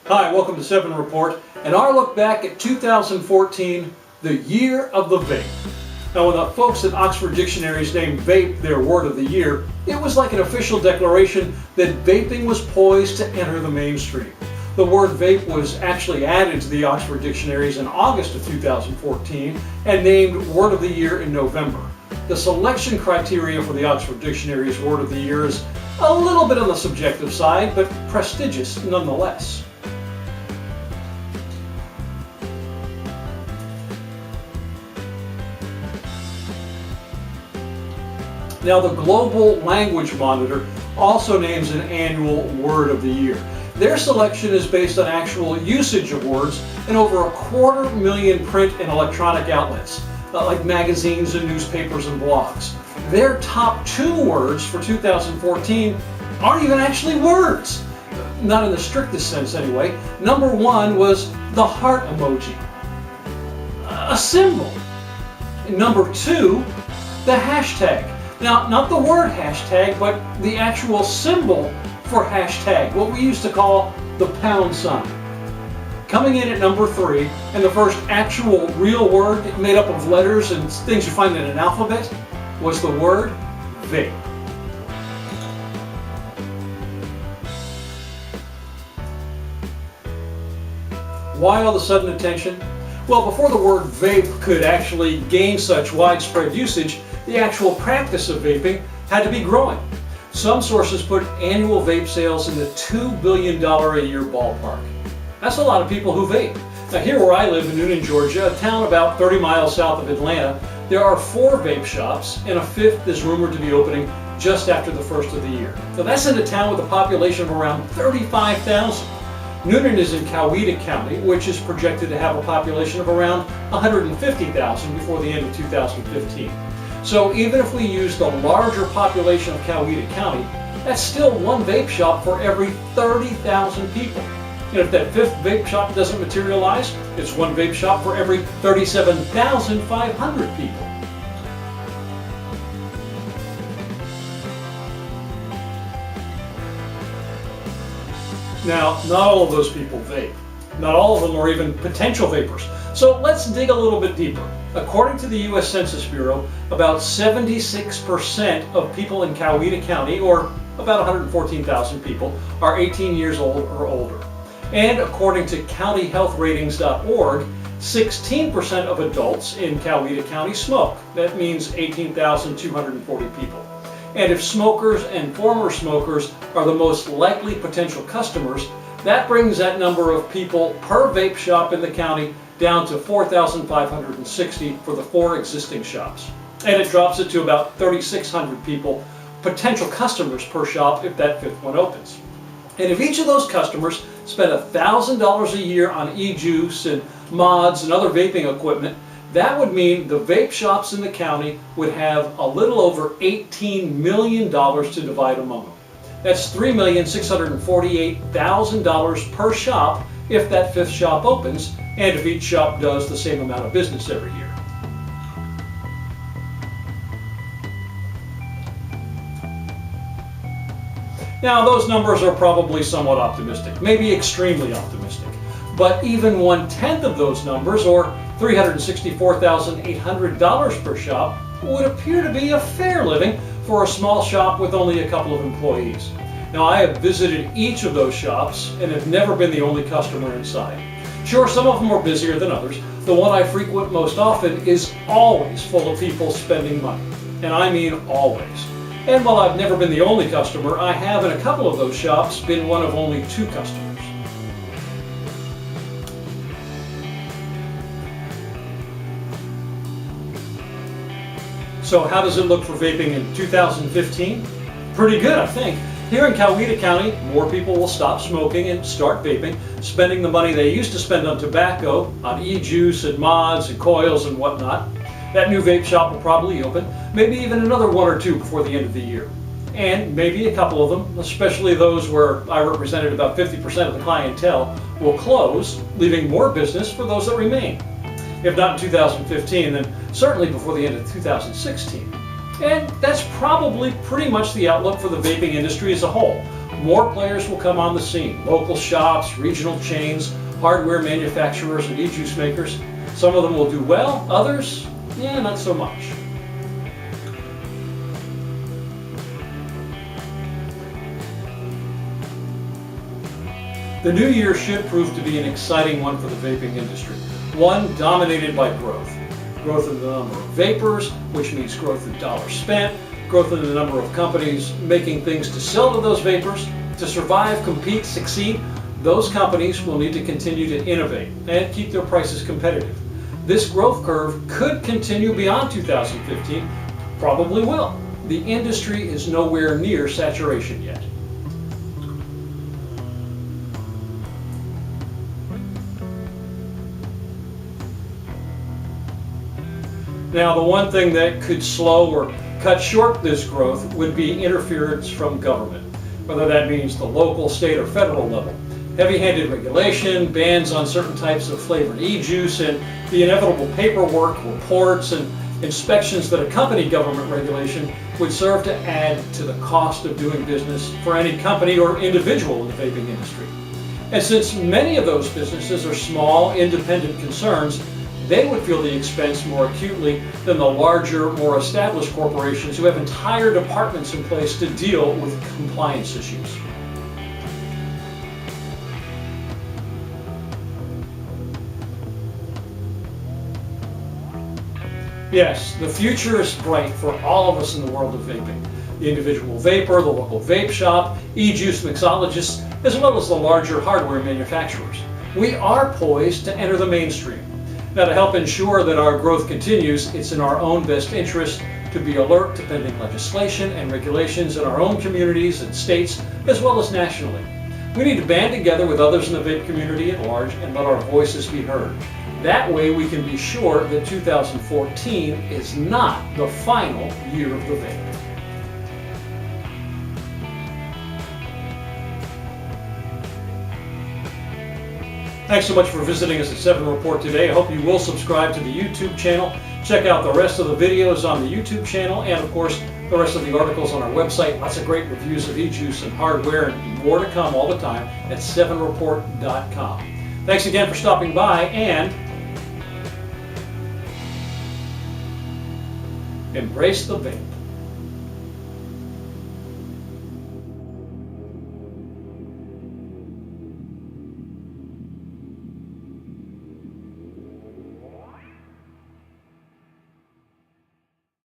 Hi, welcome to 7 Report, and our look back at 2014, the year of the vape. Now, when the folks at Oxford Dictionaries named vape their word of the year, it was like an official declaration that vaping was poised to enter the mainstream. The word vape was actually added to the Oxford Dictionaries in August of 2014 and named Word of the Year in November. The selection criteria for the Oxford Dictionary's Word of the Year is a little bit on the subjective side, but prestigious nonetheless. Now, the Global Language Monitor also names an annual Word of the Year. Their selection is based on actual usage of words in over 250,000 print and electronic outlets, like magazines and newspapers and blogs. Their top 2 words for 2014 aren't even actually words, not in the strictest sense anyway. Number 1 was the heart emoji, a symbol. Number 2, the hashtag. Now, not the word hashtag, but the actual symbol for hashtag, what we used to call the pound sign. Coming in at number 3, and the first actual real word made up of letters and things you find in an alphabet, was the word vape. Why all the sudden attention? Well, before the word vape could actually gain such widespread usage, the actual practice of vaping had to be growing. Some sources put annual vape sales in the $2 billion a year ballpark. That's a lot of people who vape. Now, here where I live in Newnan, Georgia, a town about 30 miles south of Atlanta, there are 4 vape shops, and a 5th is rumored to be opening just after the first of the year. Now, that's in a town with a population of around 35,000. Newnan is in Coweta County, which is projected to have a population of around 150,000 before the end of 2015. So even if we use the larger population of Coweta County, that's still 1 vape shop for every 30,000 people. And if that 5th vape shop doesn't materialize, it's 1 vape shop for every 37,500 people. Now, not all of those people vape. Not all of them are even potential vapors. So let's dig a little bit deeper. According to the U.S. Census Bureau, about 76% of people in Coweta County, or about 114,000 people, are 18 years old or older. And according to countyhealthratings.org, 16% of adults in Coweta County smoke. That means 18,240 people. And if smokers and former smokers are the most likely potential customers, that brings that number of people per vape shop in the county down to 4,560 for the 4 existing shops. And it drops it to about 3,600 people, potential customers per shop if that 5th one opens. And if each of those customers spent $1,000 a year on e-juice and mods and other vaping equipment, that would mean the vape shops in the county would have a little over $18 million to divide among them. That's $3,648,000 per shop if that 5th shop opens, and if each shop does the same amount of business every year. Now, those numbers are probably somewhat optimistic, maybe extremely optimistic, but even 1/10 of those numbers, or $364,800 per shop, would appear to be a fair living for a small shop with only a couple of employees. Now, I have visited each of those shops and have never been the only customer inside. Sure, some of them are busier than others. The one I frequent most often is always full of people spending money, and I mean always. And while I've never been the only customer, I have in a couple of those shops been one of only 2 customers. So how does it look for vaping in 2015? Pretty good, I think. Here in Coweta County, more people will stop smoking and start vaping, spending the money they used to spend on tobacco, on e-juice and mods and coils and whatnot. That new vape shop will probably open, maybe even another 1 or 2 before the end of the year. And maybe a couple of them, especially those where I represented about 50% of the clientele, will close, leaving more business for those that remain. If not in 2015, then certainly before the end of 2016. And that's probably pretty much the outlook for the vaping industry as a whole. More players will come on the scene. Local shops, regional chains, hardware manufacturers, and e-juice makers. Some of them will do well, others, not so much. The new year should prove to be an exciting one for the vaping industry, one dominated by growth. Growth in the number of vapors, which means growth in dollars spent, growth in the number of companies making things to sell to those vapors. To survive, compete, succeed, those companies will need to continue to innovate and keep their prices competitive. This growth curve could continue beyond 2015, probably will. The industry is nowhere near saturation yet. Now, the one thing that could slow or cut short this growth would be interference from government, whether that means the local, state, or federal level. Heavy-handed regulation, bans on certain types of flavored e-juice, and the inevitable paperwork, reports, and inspections that accompany government regulation would serve to add to the cost of doing business for any company or individual in the vaping industry. And since many of those businesses are small, independent concerns, they would feel the expense more acutely than the larger, more established corporations who have entire departments in place to deal with compliance issues. Yes, the future is bright for all of us in the world of vaping. The individual vapor, the local vape shop, e-juice mixologists, as well as the larger hardware manufacturers. We are poised to enter the mainstream. Now, to help ensure that our growth continues, it's in our own best interest to be alert to pending legislation and regulations in our own communities and states, as well as nationally. We need to band together with others in the vape community at large and let our voices be heard. That way we can be sure that 2014 is not the final year of the vape. Thanks so much for visiting us at 7 Report today. I hope you will subscribe to the YouTube channel. Check out the rest of the videos on the YouTube channel and, of course, the rest of the articles on our website. Lots of great reviews of e-juice and hardware, and more to come all the time at 7report.com. Thanks again for stopping by, and embrace the vape.